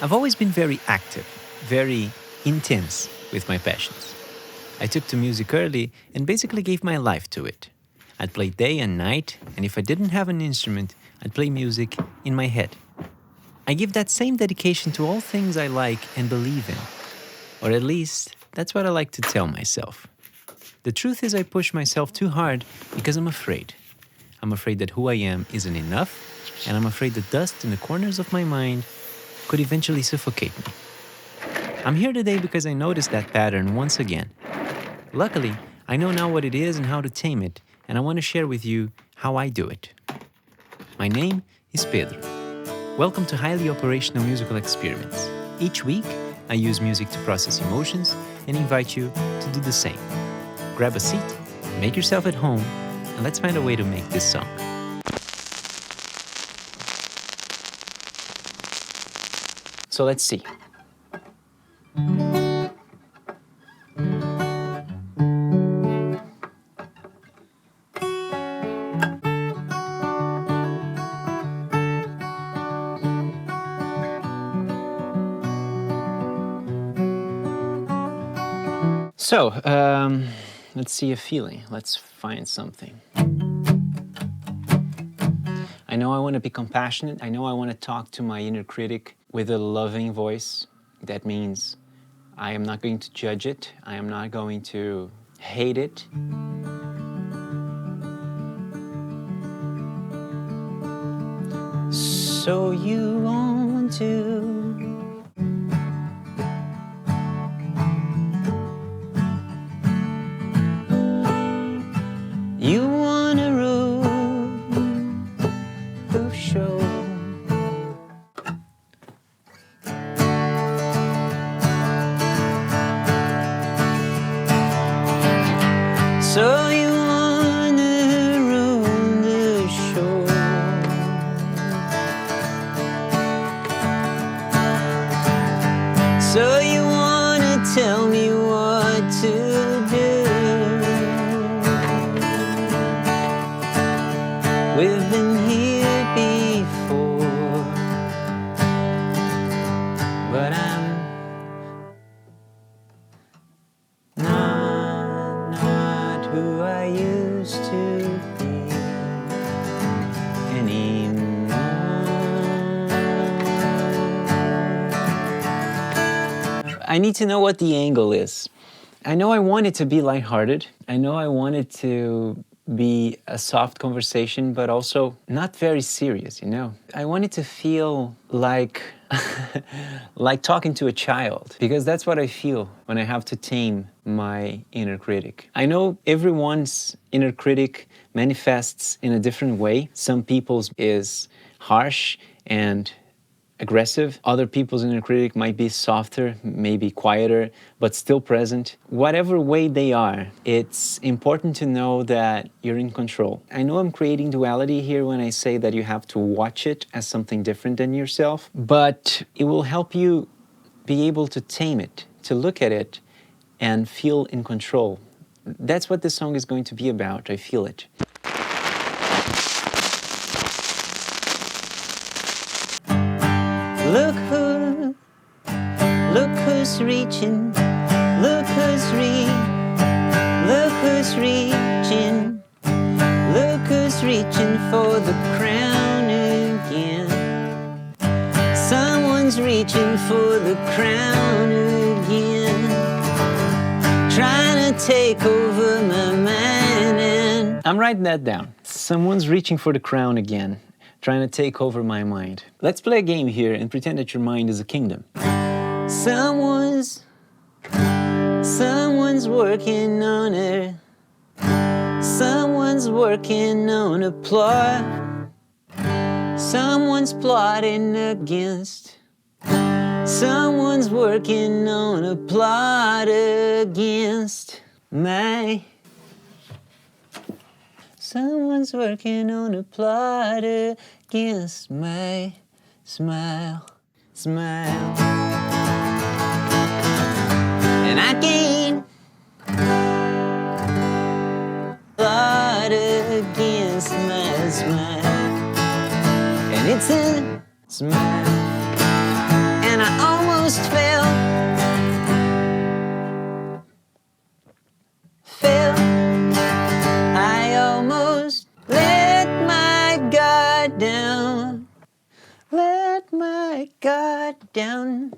I've always been very active, very intense with my passions. I took to music early and basically gave my life to it. I'd play day and night, and if I didn't have an instrument, I'd play music in my head. I give that same dedication to all things I like and believe in. Or at least, that's what I like to tell myself. The truth is I push myself too hard because I'm afraid. I'm afraid that who I am isn't enough, and I'm afraid the dust in the corners of my mind could eventually suffocate me. I'm here today because I noticed that pattern once again. Luckily, I know now what it is and how to tame it, and I want to share with you how I do it. My name is Pedro. Welcome to Highly Operational Musical Experiments. Each week, I use music to process emotions and invite you to do the same. Grab a seat, make yourself at home, and let's find a way to make this song. So let's see. So, let's see a feeling. Let's find something. I know I want to be compassionate. I know I want to talk to my inner critic with a loving voice. That means I am not going to judge it. I am not going to hate it. So you want to You want a roof show. So you want to ruin the show. So you want to tell me what to do. We've been here before, but I'm not who I used to be anymore. I need to know what the angle is. I know I want it to be lighthearted. I know I want it to be a soft conversation, but also not very serious, you know? I want it to feel like like talking to a child, because that's what I feel when I have to tame my inner critic. I know everyone's inner critic manifests in a different way. Some people's is harsh and aggressive. Other people's inner critic might be softer, maybe quieter, but still present. Whatever way they are, it's important to know that you're in control. I know I'm creating duality here when I say that you have to watch it as something different than yourself, but it will help you be able to tame it, to look at it and feel in control. That's what this song is going to be about. I feel it. Look who's reaching, look who's reaching, look who's reaching for the crown again. Someone's reaching for the crown again, trying to take over my mind. And I'm writing that down. Someone's reaching for the crown again, trying to take over my mind. Let's play a game here and pretend that your mind is a kingdom. Someone's working on it. Someone's working on a plot. Someone's plotting against. Someone's working on a plot against my. Someone's working on a plot against my smile. And I can't plot against my smile. And it's a smile. almost fell. I almost let my guard down. Let my guard down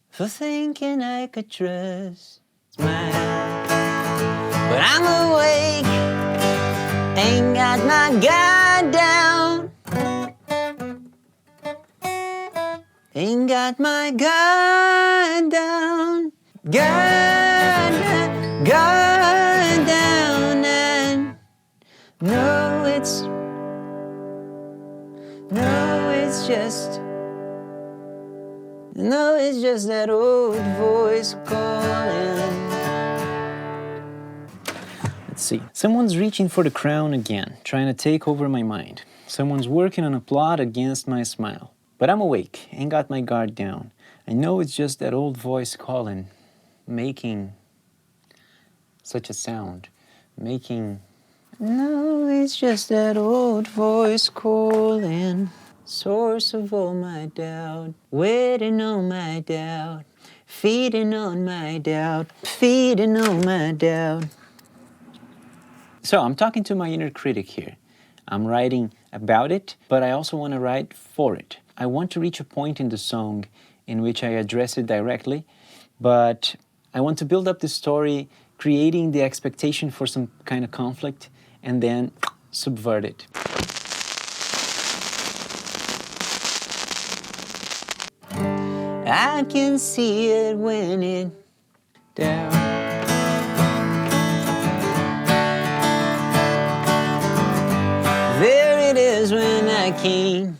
for thinking I could trust smile. But I'm awake, ain't got my guard down. Ain't got my guard down. Guard down, and no, it's just that old voice calling. Let's see. Someone's reaching for the crown again, trying to take over my mind. Someone's working on a plot against my smile. But I'm awake, ain't got my guard down. I know it's just that old voice calling, making such a sound, making... No, it's just that old voice calling, source of all my doubt, waiting on my doubt, feeding on my doubt, feeding on my doubt. So I'm talking to my inner critic here. I'm writing about it, but I also want to write for it. I want to reach a point in the song in which I address it directly, but I want to build up the story, creating the expectation for some kind of conflict, and then subvert it. I can see it when it down. There it is when I can't.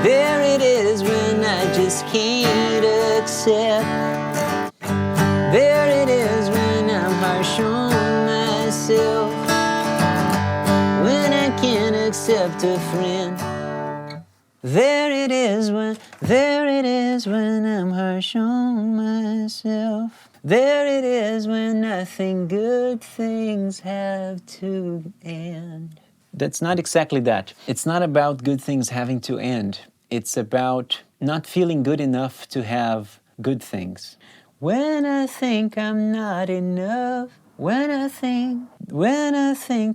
There it is when I just can't accept. There it is when I'm harsh on myself. When I can't accept a friend. There it is when I'm harsh on myself. There it is when I think good things have to end. That's not exactly that. It's not about good things having to end. It's about not feeling good enough to have good things. When I think I'm not enough, when I think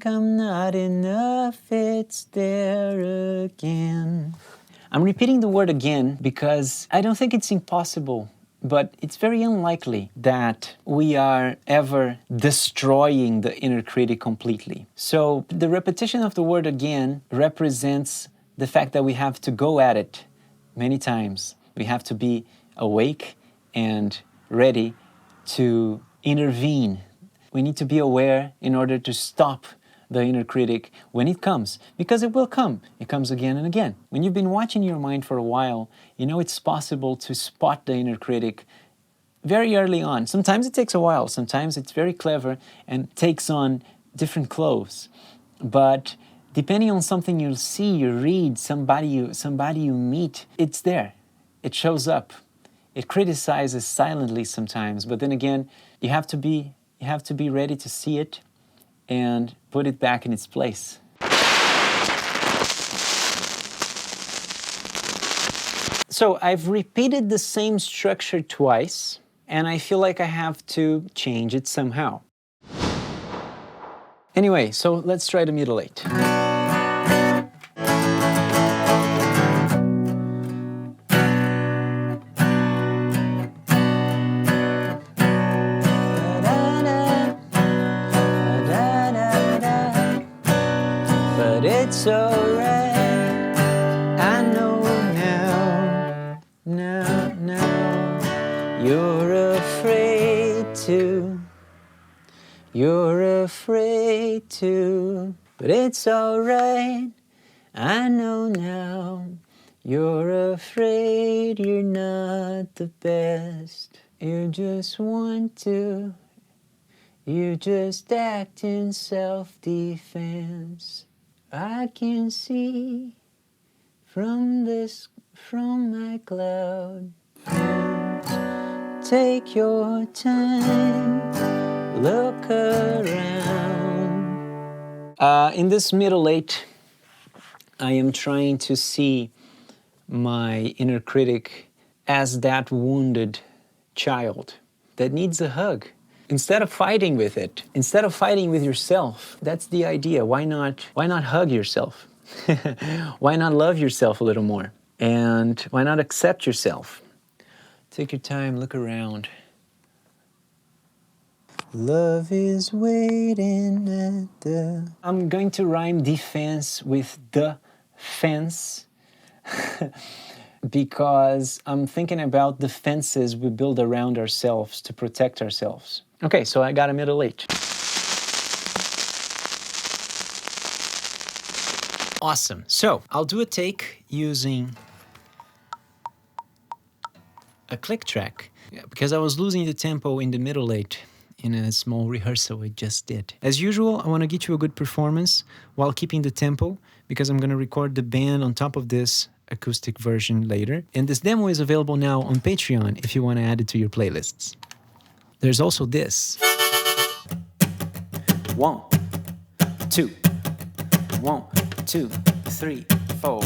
I'm not enough, it's there again. I'm repeating the word again because I don't think it's impossible, but it's very unlikely that we are ever destroying the inner critic completely. So the repetition of the word again represents the fact that we have to go at it many times. We have to be awake and ready to intervene. We need to be aware in order to stop the inner critic when it comes, because it will come. It comes again and again. When you've been watching your mind for a while, you know it's possible to spot the inner critic very early on. Sometimes it takes a while, sometimes it's very clever and takes on different clothes. But depending on something you see, you read, somebody you meet, it's there. It shows up. It criticizes silently sometimes, but then again, you have to be ready to see it and put it back in its place. So I've repeated the same structure twice, and I feel like I have to change it somehow. Anyway, so let's try the middle eight. But it's alright, I know now, you're afraid to, but it's alright, I know now, you're afraid you're not the best, you just want to, you just act in self-defense. I can see from my cloud. Take your time, look around. In this middle eight, I am trying to see my inner critic as that wounded child that needs a hug. Instead of fighting with it, instead of fighting with yourself, that's the idea. Why not hug yourself? Why not love yourself a little more? And why not accept yourself? Take your time, look around. Love is waiting at the... I'm going to rhyme defense with the fence because I'm thinking about the fences we build around ourselves to protect ourselves. Okay, so I got a middle eight. Awesome. So I'll do a take using a click track because I was losing the tempo in the middle eight in a small rehearsal I just did. As usual, I want to get you a good performance while keeping the tempo because I'm going to record the band on top of this acoustic version later. And this demo is available now on Patreon if you want to add it to your playlists. There's also this. 1, 2, 1, 2, 3, 4.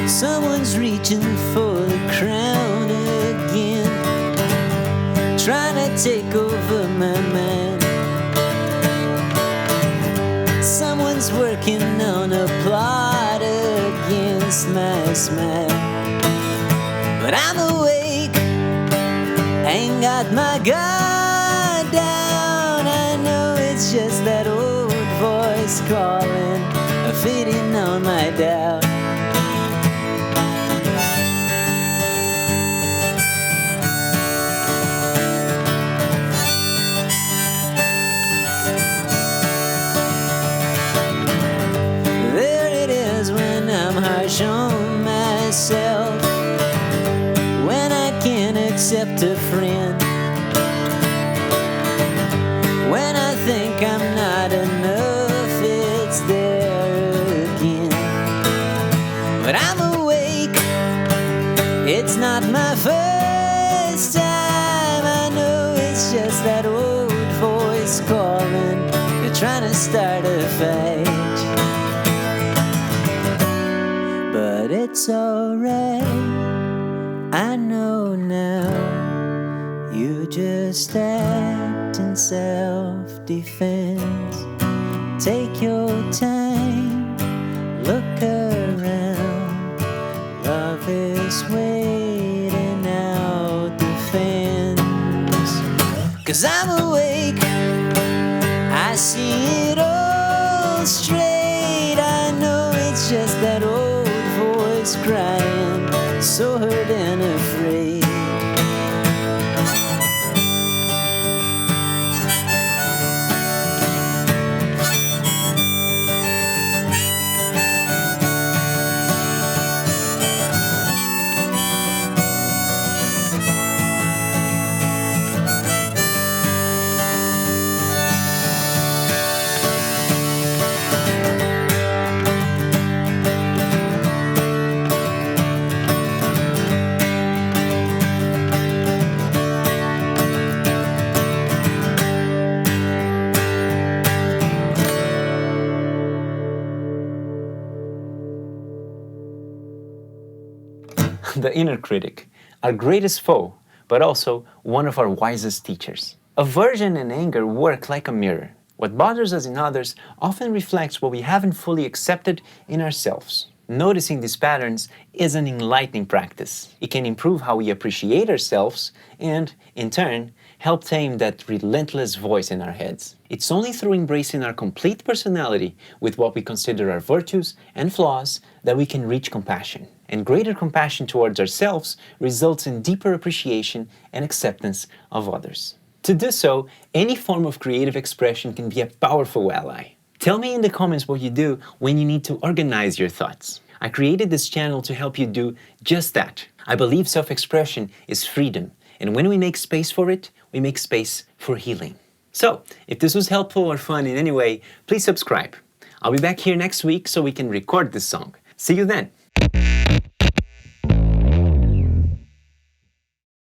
Someone's reaching for the crown again, trying to take over my mind. Someone's working on a plot against my smile. But I'm awake, ain't got my guard down. I know it's just that old voice calling, feeding on my doubt. Harsh on myself when I can't accept a friend, when I think I'm not enough, it's there again. But I'm awake, it's not my first time. I know it's just that old voice calling, you're trying to start a fight. But it's alright, I know now. You just act in self-defense. Take your time, look around. Love is waiting out the fence. 'Cause I'm awake, I see it all straight. I know it's just that old voice crying, so hurt and afraid. The inner critic, our greatest foe, but also one of our wisest teachers. Aversion and anger work like a mirror. What bothers us in others often reflects what we haven't fully accepted in ourselves. Noticing these patterns is an enlightening practice. It can improve how we appreciate ourselves and, in turn, help tame that relentless voice in our heads. It's only through embracing our complete personality with what we consider our virtues and flaws that we can reach compassion. And greater compassion towards ourselves results in deeper appreciation and acceptance of others. To do so, any form of creative expression can be a powerful ally. Tell me in the comments what you do when you need to organize your thoughts. I created this channel to help you do just that. I believe self-expression is freedom, and when we make space for it, we make space for healing. So, if this was helpful or fun in any way, please subscribe. I'll be back here next week so we can record this song. See you then.